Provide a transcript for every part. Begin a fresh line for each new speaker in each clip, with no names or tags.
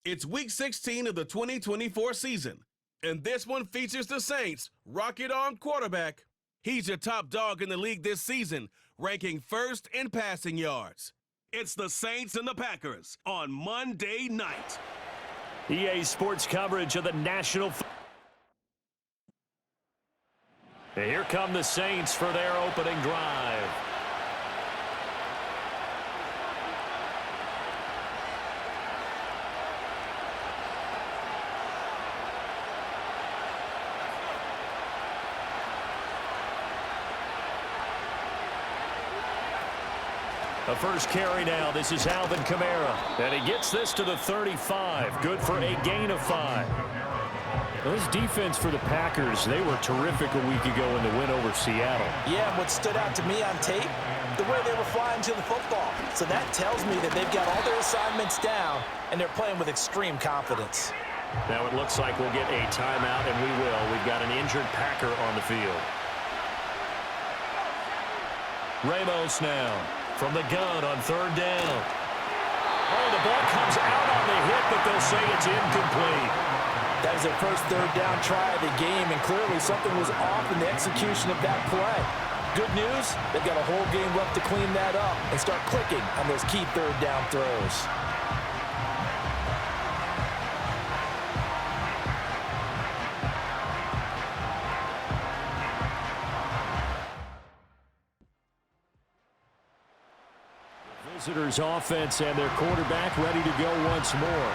It's Week 16 of the 2024 season, and this one features the Saints' rocket-armed quarterback. He's your top dog in the league this season, ranking first in passing yards. It's the Saints and the Packers on Monday night.
EA Sports coverage of the National. Here come the Saints for their opening drive. The first carry now. This is Alvin Kamara. And he gets this to the 35. Good for a gain of 5.
Well, this defense for the Packers, they were terrific a week ago in the win over Seattle.
Yeah, what stood out to me on tape, the way they were flying to the football. So that tells me that they've got all their assignments down, and they're playing with extreme confidence.
Now it looks like we'll get a timeout, and we will. We've got an injured Packer on the field. Ramos now. From the gun on third down. Oh, the ball comes out on the hit, but they'll say it's incomplete.
That was their first third down try of the game, and clearly something was off in the execution of that play. Good news, they've got a whole game left to clean that up and start clicking on those key third down throws.
Visitors offense and their quarterback ready to go once more.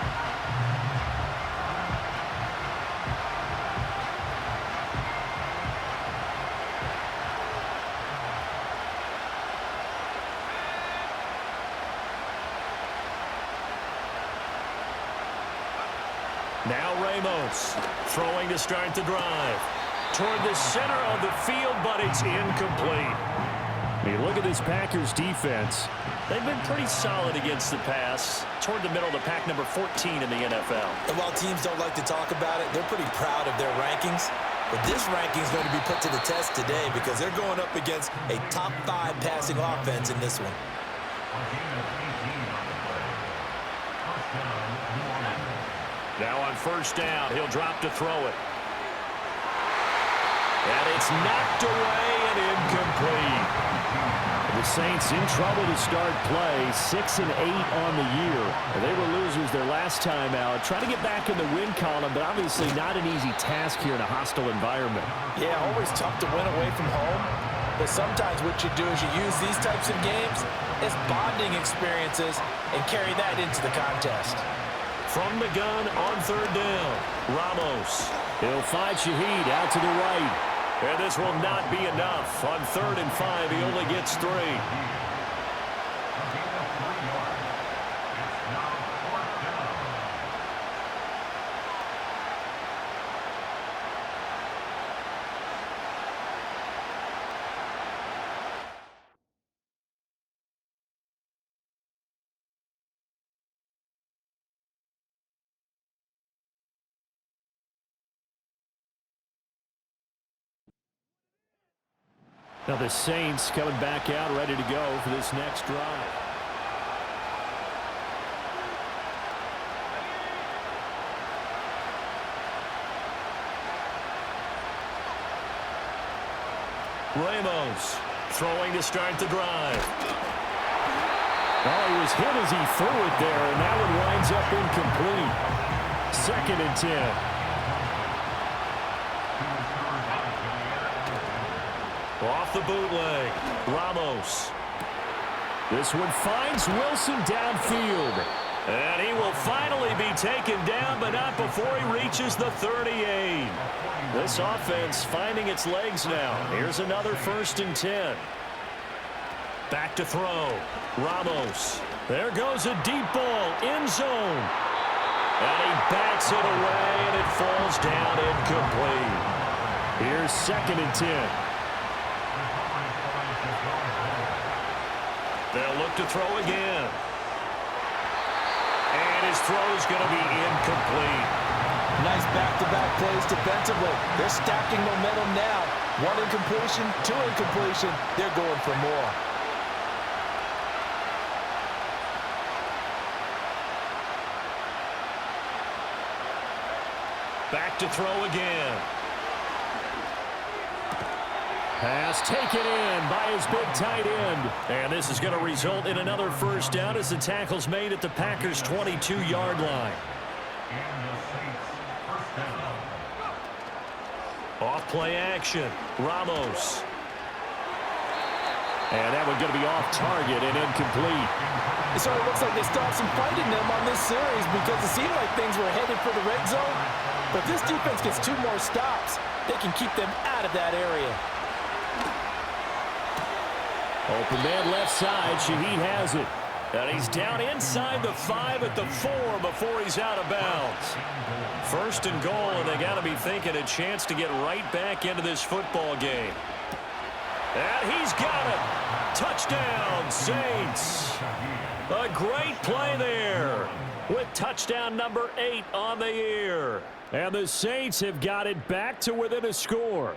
Now Ramos throwing to start the drive. Toward the center of the field, but it's incomplete.
I mean, look at this Packers defense.
They've been pretty solid against the pass. Toward the middle of the pack, number 14 in the NFL.
And while teams don't like to talk about it, they're pretty proud of their rankings. But this ranking is going to be put to the test today because they're going up against a top 5 passing offense in this one.
Now on first down, he'll drop to throw it. And it's knocked away and incomplete.
The Saints in trouble to start play, 6-8 on the year. They were losers their last time out. Trying to get back in the win column, but obviously not an easy task here in a hostile environment.
Yeah, always tough to win away from home. But sometimes what you do is you use these types of games as bonding experiences and carry that into the contest.
From the gun on third down, Ramos.
He'll find Shaheed out to the right.
And this will not be enough. On 3rd and 5, he only gets 3.
Now the Saints coming back out, ready to go for this next drive.
Ramos throwing to start the drive.
Oh, he was hit as he threw it there, and that one winds up incomplete. 2nd and 10.
Off the bootleg, Ramos.
This one finds Wilson downfield.
And he will finally be taken down, but not before he reaches the 38. This offense finding its legs now. Here's another 1st and 10. Back to throw, Ramos. There goes a deep ball, end zone. And he bats it away, and it falls down incomplete.
Here's 2nd and 10.
They'll look to throw again. And his throw's going to be incomplete.
Nice back-to-back plays defensively. They're stacking momentum now. 1 incompletion, 2 incompletion. They're going for more.
Back to throw again.
Pass taken in by his big tight end.
And this is going to result in another first down as the tackle's made at the Packers' 22-yard line. Off play action. Ramos.
And that one's going to be off target and incomplete.
It sort of looks like they stopped some fighting them on this series because it seemed like things were headed for the red zone. But this defense gets 2 more stops. They can keep them out of that area.
Open man left side. Shaheed has it.
And he's down inside the 5 at the 4 before he's out of bounds. First and goal, and they got to be thinking a chance to get right back into this football game. And he's got it. Touchdown, Saints. A great play there with touchdown number 8 on the year.
And the Saints have got it back to within a score.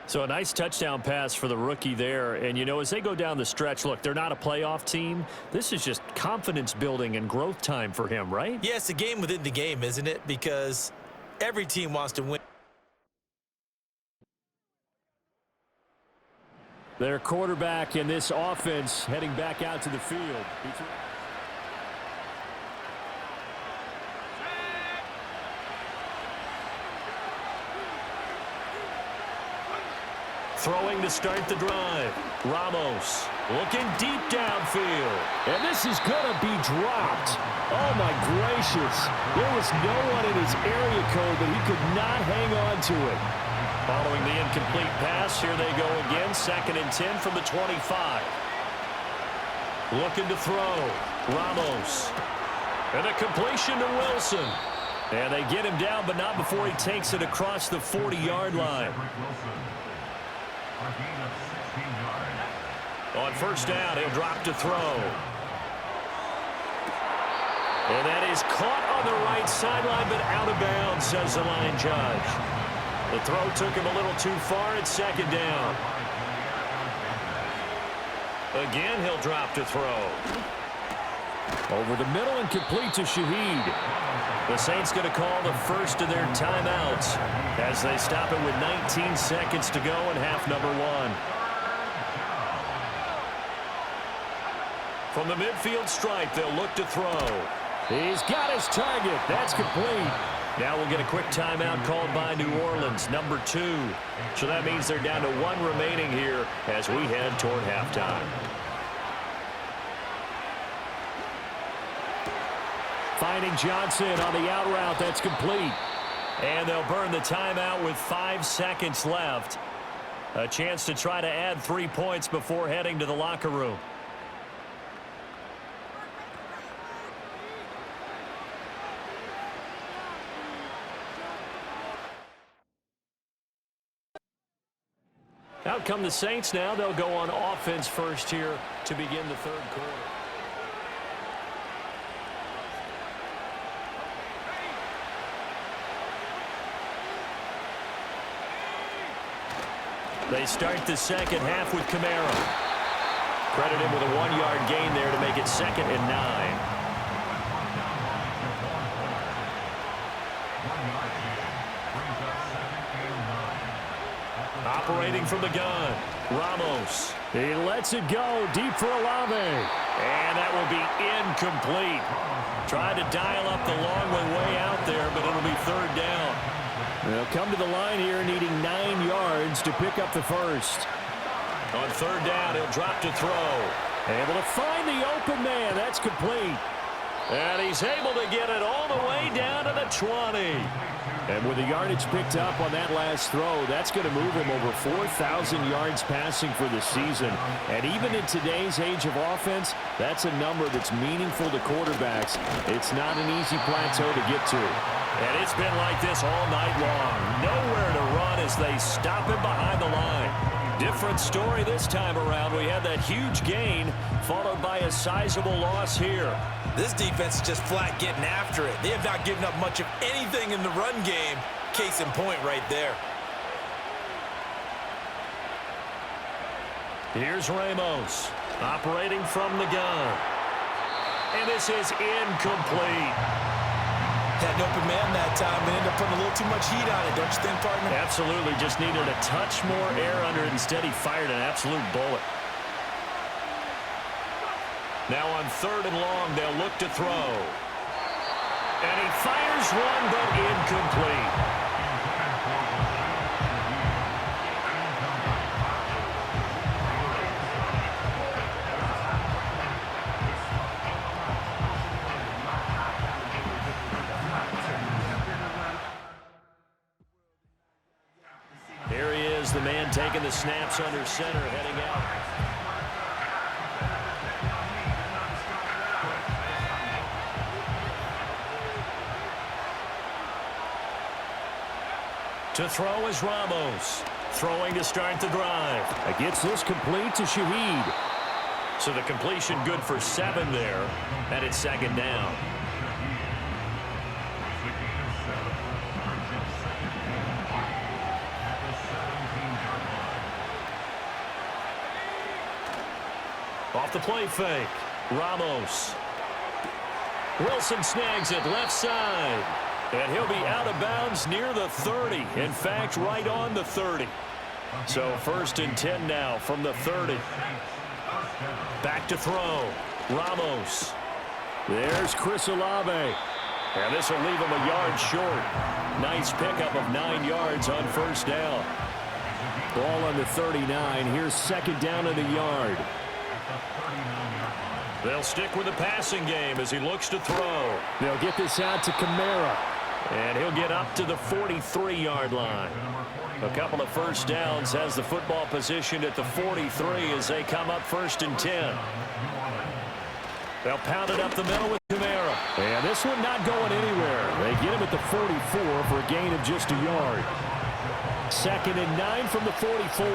So a nice touchdown pass for the rookie there. And, you know, as they go down the stretch, look, they're not a playoff team. This is just confidence building and growth time for him, right?
Yeah, it's a game within the game, isn't it? Because every team wants to win.
Their quarterback in this offense heading back out to the field.
Throwing to start the drive. Ramos looking deep downfield.
And this is going to be dropped. Oh, my gracious. There was no one in his area code, but he could not hang on to it.
Following the incomplete pass, here they go again. 2nd and 10 from the 25. Looking to throw. Ramos. And a completion to Wilson. And they get him down, but not before he takes it across the 40-yard line. On first down, he'll drop to throw. And that is caught on the right sideline, but out of bounds, says the line judge. The throw took him a little too far. It's 2nd down. Again, he'll drop to throw.
Over the middle and complete to Shaheed.
The Saints going to call the first of their timeouts as they stop it with 19 seconds to go in half number 1. From the midfield stripe, they'll look to throw.
He's got his target. That's complete.
Now we'll get a quick timeout called by New Orleans, number 2. So that means they're down to 1 remaining here as we head toward halftime.
Finding Johnson on the out route. That's complete.
And they'll burn the timeout with 5 seconds left. A chance to try to add 3 points before heading to the locker room. Out come the Saints now. They'll go on offense first here to begin the 3rd quarter. They start the second half with Kamara. Credit him with a 1-yard gain there to make it 2nd and 9. Operating from the gun, Ramos.
He lets it go deep for Olave.
And that will be incomplete. Tried to dial up the long way out there, but it'll be 3rd down.
They'll come to the line here needing 9 yards to pick up the first.
On 3rd down, he'll drop to throw.
Able to find the open man. That's complete.
And he's able to get it all the way down to the 20.
And with the yardage picked up on that last throw, that's going to move him over 4,000 yards passing for the season. And even in today's age of offense, that's a number that's meaningful to quarterbacks. It's not an easy plateau to get to.
And it's been like this all night long. Nowhere to run as they stop him behind the line. Different story this time around. We had that huge gain followed by a sizable loss here.
This defense is just flat getting after it. They have not given up much of anything in the run game. Case in point right there.
Here's Ramos operating from the gun. And this is incomplete.
Had an open man that time, but ended up putting a little too much heat on it, don't you think, partner?
Absolutely. Just needed a touch more air under it. Instead, he fired an absolute bullet. Now on 3rd and long, they'll look to throw. And he fires one, but incomplete. Here he is, the man taking the snaps under center, heading out. To throw is Ramos. Throwing to start the drive.
Gets this complete to Shaheed.
So the completion good for 7 there. And it's 2nd down. Off the play fake. Ramos. Wilson snags it left side. And he'll be out of bounds near the 30. In fact, right on the 30. So 1st and 10 now from the 30. Back to throw. Ramos.
There's Chris Olave.
And this will leave him a yard short. Nice pickup of 9 yards on 1st down.
Ball on the 39. Here's 2nd down and a yard.
They'll stick with the passing game as he looks to throw.
They'll get this out to Kamara.
And he'll get up to the 43-yard line. A couple of 1st downs, has the football positioned at the 43 as they come up 1st and 10. They'll pound it up the middle with Kamara.
And this one not going anywhere. They get him at the 44 for a gain of just a yard. 2nd and 9 from the 44.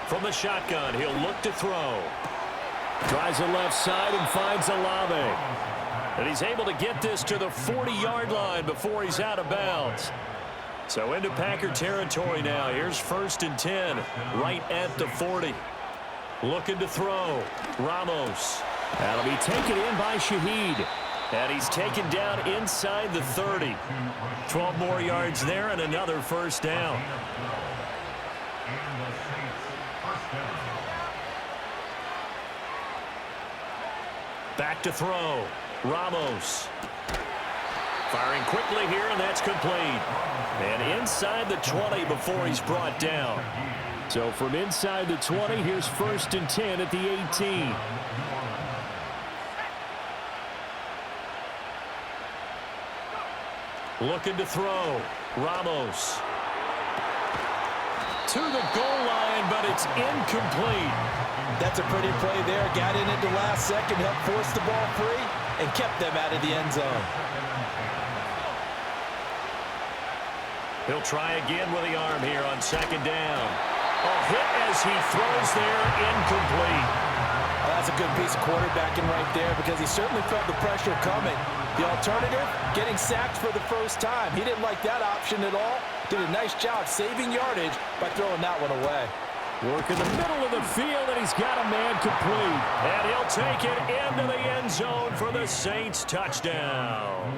From the shotgun, he'll look to throw.
Tries the left side and finds Olave.
And he's able to get this to the 40-yard line before he's out of bounds. So into Packer territory now. Here's 1st and 10, right at the 40. Looking to throw. Ramos.
That'll be taken in by Shaheed.
And he's taken down inside the 30. 12 more yards there and another 1st down. Back to throw. Ramos. Firing quickly here, and that's complete. And inside the 20 before he's brought down.
So from inside the 20, here's 1st and 10 at the 18.
Looking to throw. Ramos. To the goal line, but it's incomplete.
That's a pretty play there. Got in at the last second, helped force the ball free, and kept them out of the end zone.
He'll try again with the arm here on 2nd down. A hit as he throws there, incomplete.
Well, that's a good piece of quarterbacking right there because he certainly felt the pressure coming. The alternative, getting sacked for the 1st time. He didn't like that option at all. Did a nice job saving yardage by throwing that one away.
Work in the middle of the field, and he's got a man complete.
And he'll take it into the end zone for the Saints touchdown.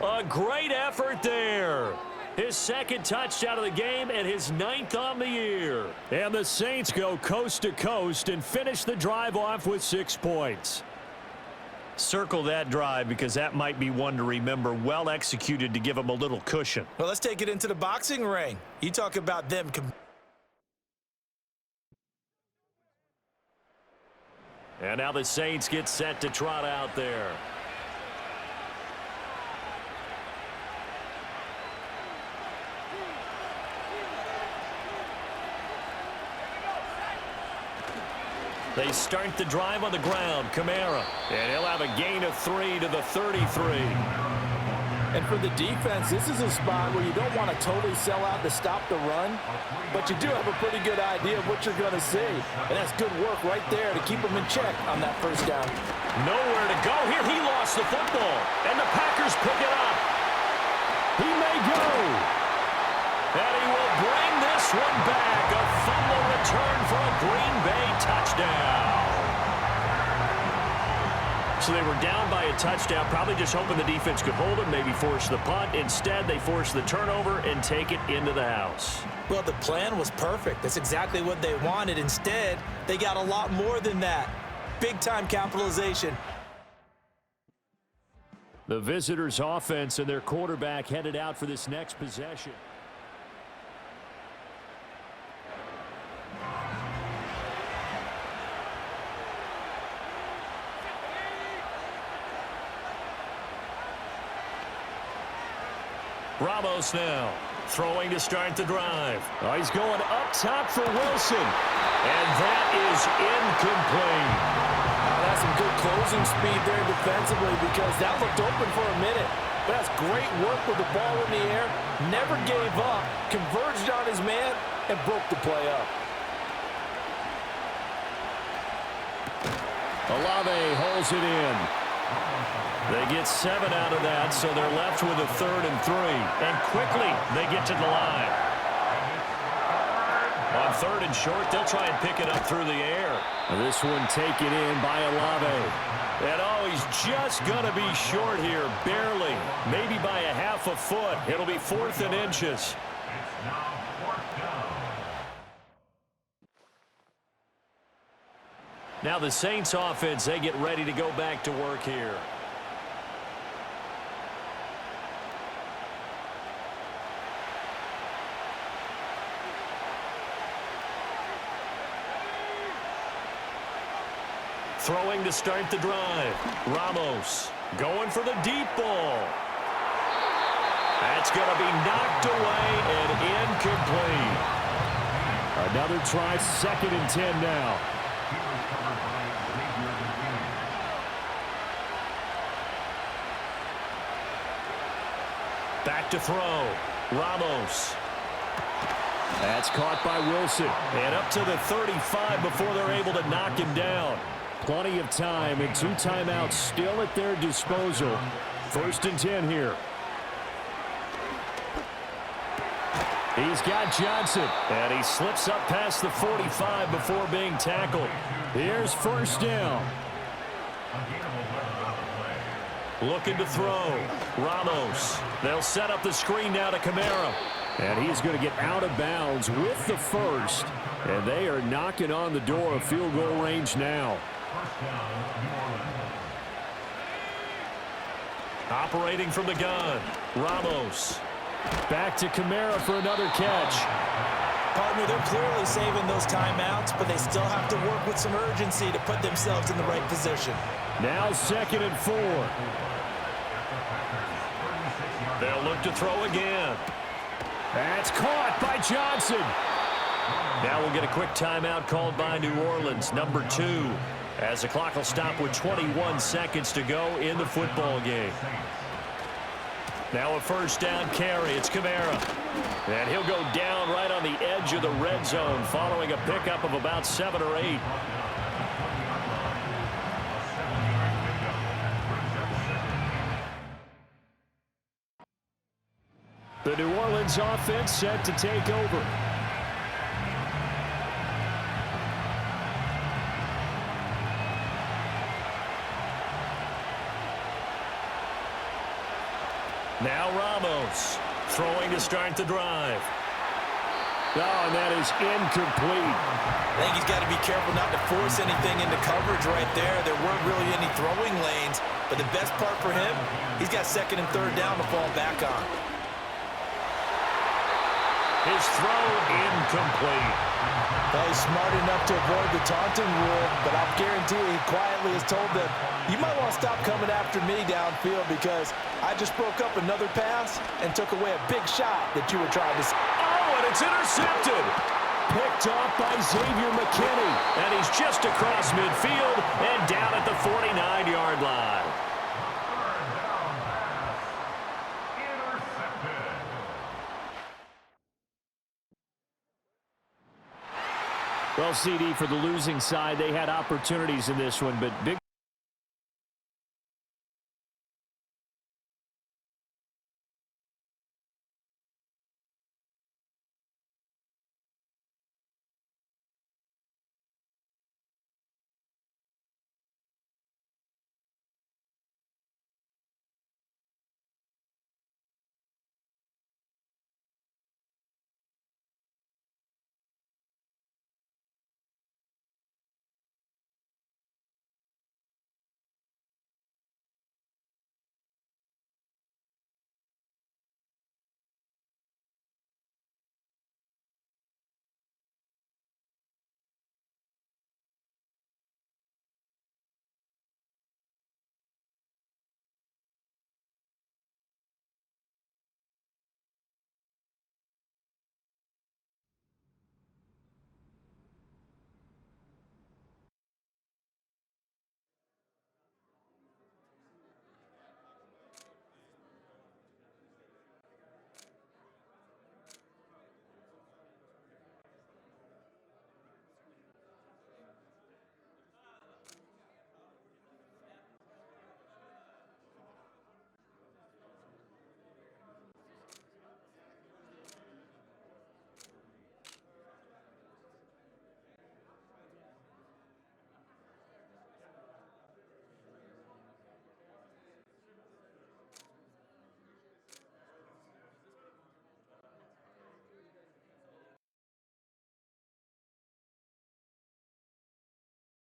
A great effort there. His 2nd touchdown of the game and his 9th on the year.
And the Saints go coast to coast and finish the drive off with 6 points.
Circle that drive because that might be one to remember. Well executed to give him a little cushion.
Well, let's take it into the boxing ring. You talk about them.
And now the Saints get set to trot out there. They start the drive on the ground. Kamara. And he'll have a gain of 3 to the 33.
And for the defense, this is a spot where you don't want to totally sell out to stop the run, but you do have a pretty good idea of what you're going to see. And that's good work right there to keep them in check on that 1st down.
Nowhere to go here. He lost the football, and the Packers pick it up.
He may go.
And he will bring this one back. A fumble return for a Green Bay touchdown. So they were down by a touchdown, probably just hoping the defense could hold them, maybe force the punt. Instead, they forced the turnover and take it into the house.
Well, the plan was perfect. That's exactly what they wanted. Instead, they got a lot more than that. Big-time capitalization.
The visitors' offense and their quarterback headed out for this next possession.
Ramos now throwing to start the drive.
Oh, he's going up top for Wilson. And that is incomplete.
That's some good closing speed there defensively because that looked open for a minute. But that's great work with the ball in the air. Never gave up, converged on his man, and broke the play up.
Olave holds it in.
They get 7 out of that, so they're left with a 3rd and 3. And quickly, they get to the line. On 3rd and short, they'll try and pick it up through the air.
This one taken in by Olave.
And oh, he's just going to be short here, barely. Maybe by a half a foot. It'll be 4th and inches. Now the Saints offense, they get ready to go back to work here. Throwing to start the drive. Ramos going for the deep ball. That's going to be knocked away and incomplete.
Another try, 2nd and 10 now.
Back to throw. Ramos.
That's caught by Wilson.
And up to the 35 before they're able to knock him down.
Plenty of time and 2 timeouts still at their disposal. 1st and 10 here. He's got Johnson.
And he slips up past the 45 before being tackled.
Here's 1st down.
Looking to throw. Ramos. They'll set up the screen now to Kamara.
And he's going to get out of bounds with the 1st. And they are knocking on the door of field goal range now.
Operating from the gun. Ramos.
Back to Kamara for another catch.
Partner, they're clearly saving those timeouts, but they still have to work with some urgency to put themselves in the right position.
Now 2nd and 4.
They'll look to throw again.
That's caught by Johnson.
Now we'll get a quick timeout called by New Orleans, number 2, as the clock will stop with 21 seconds to go in the football game. Now a 1st down carry. It's Kamara. And he'll go down right on the edge of the red zone following a pickup of about 7 or 8.
The New Orleans offense set to take over.
Now Ramos throwing to start the drive.
Oh, and that is incomplete.
I think he's got to be careful not to force anything into coverage right there. There weren't really any throwing lanes, but the best part for him, he's got 2nd and 3rd down to fall back on.
His throw incomplete.
Well, he's smart enough to avoid the taunting rule, but I'll guarantee he quietly has told them, you might want to stop coming after me downfield because I just broke up another pass and took away a big shot that you were trying to...
Oh, and it's intercepted.
Picked off by Xavier McKinney.
And he's just across midfield and down at the 49-yard line.
Well, CD, for the losing side, they had opportunities in this one, but big